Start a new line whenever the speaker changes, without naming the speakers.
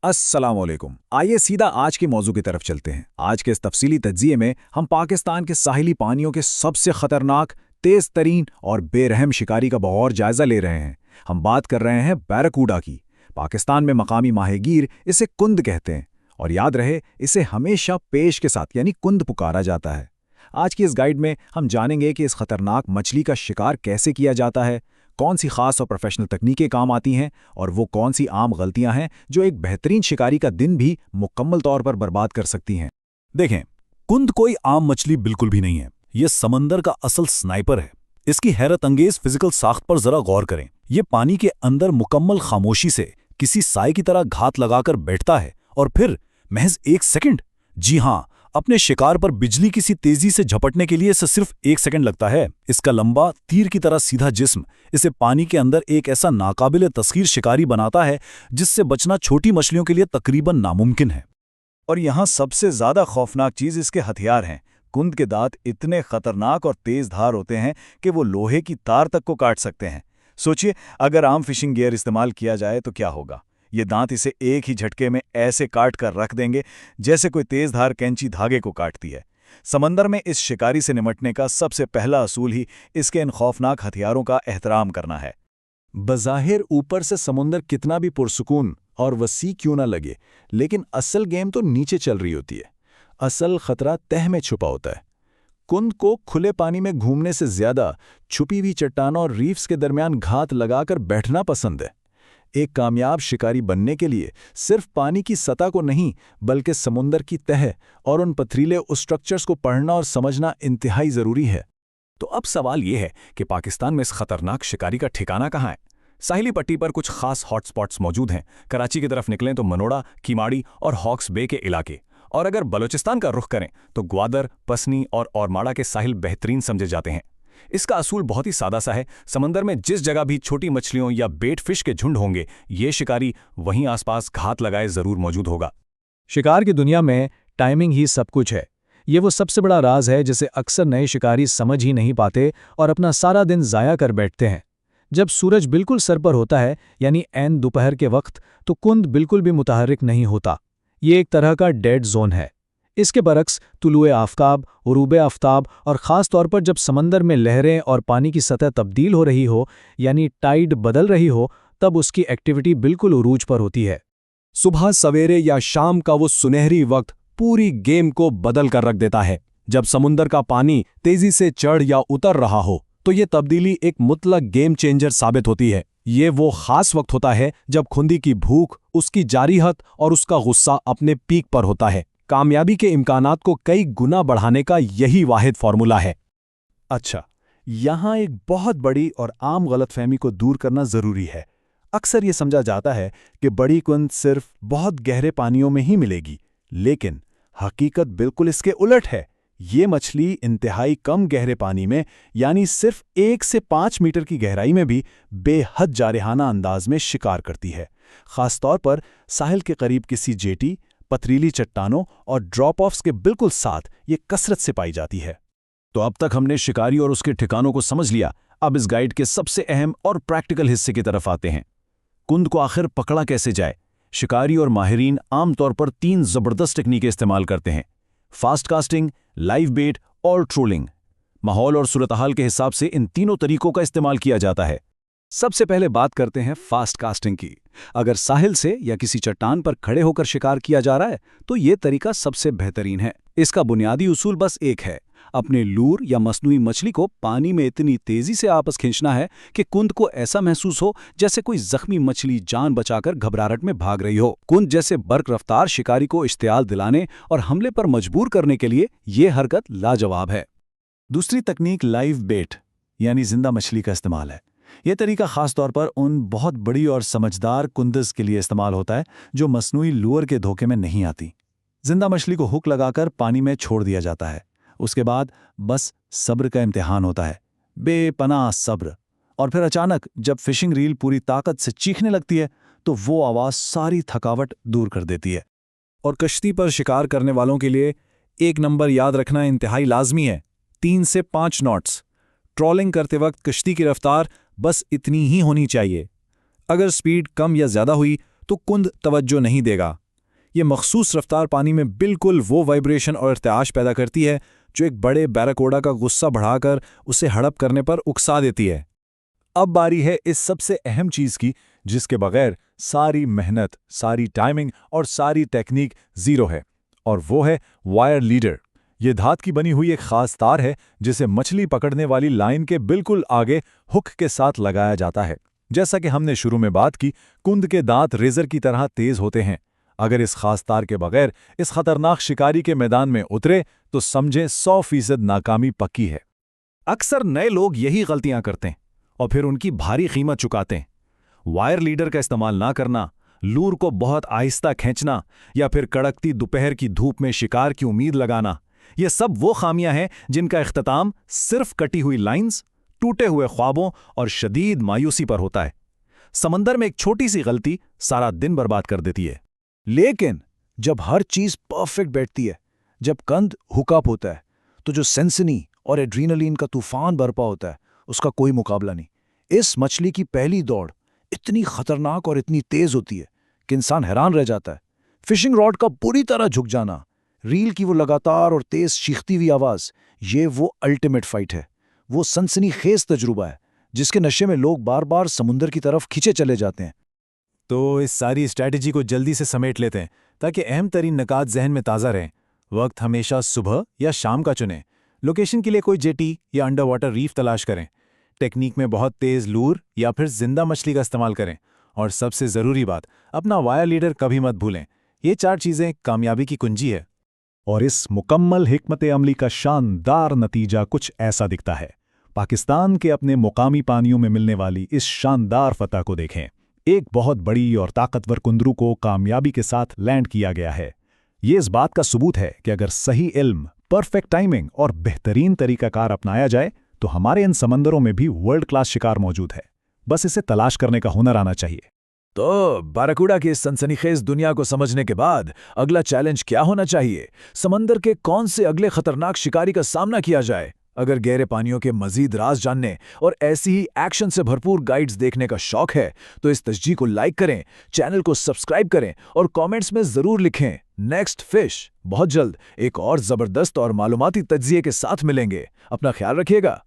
अस्सलामुअलैकुम। आइए सीधा आज के मौजू की तरफ चलते हैं। आज के इस तफसीली तज्जिये में हम पाकिस्तान के साहिली पानियों के सबसे खतरनाक, तेज तरीन और बेरहम शिकारी का बगौर जायजा ले रहे हैं। हम बात कर रहे हैं बैरकूडा की। पाकिस्तान में मकामी माहिगीर इसे कुंद कहते हैं और याद रहे, इसे हमेशा पेश के साथ यानी कुंद पुकारा जाता है। आज की इस गाइड में हम जानेंगे कि इस खतरनाक मछली का शिकार कैसे किया जाता है, कौन सी खास और प्रोफेशनल तकनीकें काम आती हैं और वो कौन सी आम गलतियां हैं जो एक बेहतरीन शिकारी का दिन भी मुकम्मल तौर पर बर्बाद कर सकती हैं।
देखें, कुंद कोई आम मछली बिल्कुल भी नहीं है। ये समंदर का असल स्नाइपर है। इसकी हैरत अंगेज फिजिकल साख्त पर जरा गौर करें। ये पानी के अंदर मुकम्मल खामोशी से किसी साए की तरह घात लगाकर बैठता है और फिर महज 1 सेकंड, जी हां, अपने शिकार पर बिजली किसी तेजी से झपटने के लिए इसे सिर्फ 1 सेकंड लगता है। इसका लंबा तीर की तरह सीधा जिस्म इसे पानी के अंदर एक ऐसा नाकाबिले तस्खीर शिकारी बनाता है जिससे बचना छोटी मछलियों के लिए तकरीबन नामुमकिन है।
और यहाँ सबसे ज्यादा खौफनाक चीज इसके हथियार हैं। कुंद के दांत इतने खतरनाक और तेज धार होते हैं कि वो लोहे की तार तक को काट सकते हैं। सोचिए, अगर आम फिशिंग गियर इस्तेमाल किया जाए तो क्या होगा। ये दांत इसे एक ही झटके में ऐसे काट कर रख देंगे जैसे कोई तेज धार कैंची धागे को काटती है। समंदर में इस शिकारी से निपटने का सबसे पहला असूल ही इसके इन खौफनाक हथियारों का एहतराम करना है।
बज़ाहिर ऊपर से समुंदर कितना भी पुरसुकून और वसी क्यों ना लगे, लेकिन असल गेम तो नीचे चल रही होती है। असल खतरा तह में छुपा होता है। कुंद को खुले पानी में घूमने से ज्यादा छुपी हुई चट्टानों और रीफ्स के दरमियान घात लगाकर बैठना पसंद है। एक कामयाब शिकारी बनने के लिए सिर्फ पानी की सतह को नहीं, बल्कि समुंदर की तह और उन पथरीले स्ट्रक्चर्स को पढ़ना और समझना इंतहाई जरूरी है।
तो अब सवाल ये है कि पाकिस्तान में इस खतरनाक शिकारी का ठिकाना कहाँ है। साहिली पट्टी पर कुछ खास हॉटस्पॉट्स मौजूद हैं। कराची की तरफ निकलें तो मनोड़ा, कीमाड़ी और हॉक्स बे के इलाके, और अगर बलूचिस्तान का रुख करें तो ग्वादर, पसनी और औरमाड़ा के साहिल बेहतरीन समझे जाते हैं। इसका असूल बहुत ही सादा सा है। समंदर में जिस जगह भी छोटी मछलियों या बेट फिश के झुंड होंगे, ये शिकारी वहीं आसपास घात लगाए जरूर मौजूद होगा।
शिकार की दुनिया में टाइमिंग ही सब कुछ है। ये वो सबसे बड़ा राज है जिसे अक्सर नए शिकारी समझ ही नहीं पाते और अपना सारा दिन ज़ाया कर बैठते हैं। जब सूरज बिल्कुल सर पर होता है, यानी ऐन दोपहर के वक्त, तो कुंद बिल्कुल भी मुतहर्रिक नहीं होता। ये एक तरह का डेड जोन है। इसके बरक्स तुलुए आफ्ताब, गुरूबे आफ्ताब और ख़ास तौर पर जब समंदर में लहरें और पानी की सतह तब्दील हो रही हो, यानी टाइड बदल रही हो, तब उसकी एक्टिविटी बिल्कुल उरूज पर होती है।
सुबह सवेरे या शाम का वो सुनहरी वक्त पूरी गेम को बदल कर रख देता है। जब समुंदर का पानी तेजी से चढ़ या उतर रहा हो तो ये तब्दीली एक मुतलक गेम चेंजर साबित होती है। ये वो खास वक्त होता है जब खुंदी की भूख, उसकी जारिहत और उसका गुस्सा अपने पीक पर होता है। कामयाबी के इम्कानात को कई गुना बढ़ाने का यही वाहिद फॉर्मूला है।
अच्छा, यहाँ एक बहुत बड़ी और आम गलतफहमी को दूर करना जरूरी है। अक्सर ये समझा जाता है कि बड़ी कुंद सिर्फ बहुत गहरे पानियों में ही मिलेगी, लेकिन हकीकत बिल्कुल इसके उलट है। ये मछली इंतहाई कम गहरे पानी में, यानी सिर्फ 1 से 5 मीटर की गहराई में भी बेहद जारहाना अंदाज में शिकार करती है। खासतौर पर साहिल के करीब किसी जेटी, पथरीली चट्टानों और ड्रॉप ऑफ्स के बिल्कुल साथ ये कसरत से पाई जाती है।
तो अब तक हमने शिकारी और उसके ठिकानों को समझ लिया। अब इस गाइड के सबसे अहम और प्रैक्टिकल हिस्से की तरफ आते हैं। कुंद को आखिर पकड़ा कैसे जाए। शिकारी और माहिरीन आमतौर पर 3 जबरदस्त टेक्निकें इस्तेमाल करते हैं: फास्ट कास्टिंग, लाइव बेट और ट्रोलिंग। माहौल और सूरत-हाल के हिसाब से इन तीनों तरीकों का इस्तेमाल किया जाता है।
सबसे पहले बात करते हैं फास्ट कास्टिंग की। अगर साहिल से या किसी चट्टान पर खड़े होकर शिकार किया जा रहा है तो ये तरीका सबसे बेहतरीन है। इसका बुनियादी उसूल बस एक है, अपने लूर या मसनूई मछली को पानी में इतनी तेजी से आपस खींचना है कि कुंद को ऐसा महसूस हो जैसे कोई जख्मी मछली जान बचाकर घबराहट में भाग रही हो। कुंद जैसे बर्क रफ्तार शिकारी को इश्तियाल दिलाने और हमले पर मजबूर करने के लिए ये हरकत लाजवाब है।
दूसरी तकनीक लाइव बेट यानी जिंदा मछली का इस्तेमाल है। यह तरीका खास तौर पर उन बहुत बड़ी और समझदार कुंदस के लिए इस्तेमाल होता है जो मसनूई लूअर के धोखे में नहीं आती। जिंदा मछली को हुक लगाकर पानी में छोड़ दिया जाता है। उसके बाद बस सब्र का इम्तिहान होता है, बेपनाह सब्र। और फिर अचानक जब फिशिंग रील पूरी ताकत से चीखने लगती है तो वो आवाज़ सारी थकावट दूर कर देती है।
और कश्ती पर शिकार करने वालों के लिए एक नंबर याद रखना इंतहाई लाजमी है: 3 से 5 नॉट्स। ट्रॉलिंग करते वक्त कश्ती की रफ्तार बस इतनी ही होनी चाहिए। अगर स्पीड कम या ज़्यादा हुई
तो कुंद तवज्जो नहीं देगा। ये मखसूस रफ्तार पानी में बिल्कुल वो वाइब्रेशन और इर्तिआश पैदा करती है जो एक बड़े बैराकोडा का गुस्सा बढ़ाकर उसे हड़प करने पर उकसा देती है। अब बारी है इस सबसे अहम चीज़ की, जिसके बगैर सारी मेहनत, सारी टाइमिंग और सारी टेक्निक ज़ीरो है, और वो है वायर लीडर। ये धात की बनी हुई एक खास तार है जिसे मछली पकड़ने वाली लाइन के बिल्कुल आगे हुक के साथ लगाया जाता है। जैसा कि हमने शुरू में बात की, कुंद के दांत रेजर की तरह तेज होते हैं। अगर इस खास तार के बगैर इस खतरनाक शिकारी के मैदान में उतरे तो समझे 100% नाकामी पक्की है। अक्सर नए लोग यही गलतियां करते हैं और फिर उनकी भारी कीमत चुकाते हैं। वायर लीडर का इस्तेमाल ना करना, लूर को बहुत आहिस्ता खींचना या फिर कड़कती दोपहर की धूप में शिकार की उम्मीद लगाना, ये सब वो खामियां हैं जिनका इख्तिताम सिर्फ कटी हुई लाइंस, टूटे हुए ख्वाबों और शदीद मायूसी पर होता है। समंदर में एक छोटी सी गलती सारा दिन बर्बाद कर देती है।
लेकिन जब हर चीज परफेक्ट बैठती है, जब कंद हुकअप होता है, तो जो सेंसनी और एड्रीनलिन का तूफान बरपा होता है, उसका कोई मुकाबला नहीं। इस मछली की पहली दौड़ इतनी खतरनाक और इतनी तेज होती है कि इंसान हैरान रह जाता है। फिशिंग रॉड का पूरी तरह झुक जाना, रील की वो लगातार और तेज चीखती हुई आवाज, ये वो अल्टीमेट फाइट है, वो सनसनीखेज तजुर्बा है जिसके नशे में लोग बार बार समुंदर की तरफ खींचे चले जाते हैं।
तो इस सारी स्ट्रैटेजी को जल्दी से समेट लेते हैं ताकि अहम तरीन निकात जहन में ताज़ा रहें। वक्त हमेशा सुबह या शाम का चुनें। लोकेशन के लिए कोई जेटी या अंडर वाटर रीफ तलाश करें। टेक्निक में बहुत तेज़ लूर या फिर जिंदा मछली का इस्तेमाल करें। और सबसे ज़रूरी बात, अपना वायर लीडर कभी मत भूलें। ये 4 चीज़ें कामयाबी की कुंजी है।
और इस मुकम्मल हिकमत अमली का शानदार नतीजा कुछ ऐसा दिखता है। पाकिस्तान के अपने मुकामी पानियों में मिलने वाली इस शानदार फतह को देखें। एक बहुत बड़ी और ताकतवर कुंदरू को कामयाबी के साथ लैंड किया गया है। ये इस बात का सबूत है कि अगर सही इल्म, परफेक्ट टाइमिंग और बेहतरीन तरीकाकार अपनाया जाए तो हमारे इन समंदरों में भी वर्ल्ड क्लास शिकार मौजूद है। बस इसे तलाश करने का हुनर आना चाहिए।
तो बाराकूडा की इस सनसनीखेज दुनिया को समझने के बाद अगला चैलेंज क्या होना चाहिए? समंदर के कौन से अगले खतरनाक शिकारी का सामना किया जाए? अगर गहरे पानियों के मजीद राज जानने और ऐसी ही एक्शन से भरपूर गाइड्स देखने का शौक है तो इस तस्जी को लाइक करें, चैनल को सब्सक्राइब करें और कमेंट्स में जरूर लिखें नेक्स्ट फिश। बहुत जल्द एक और जबरदस्त और मालूमाती तज्जिए के साथ मिलेंगे। अपना ख्याल रखिएगा।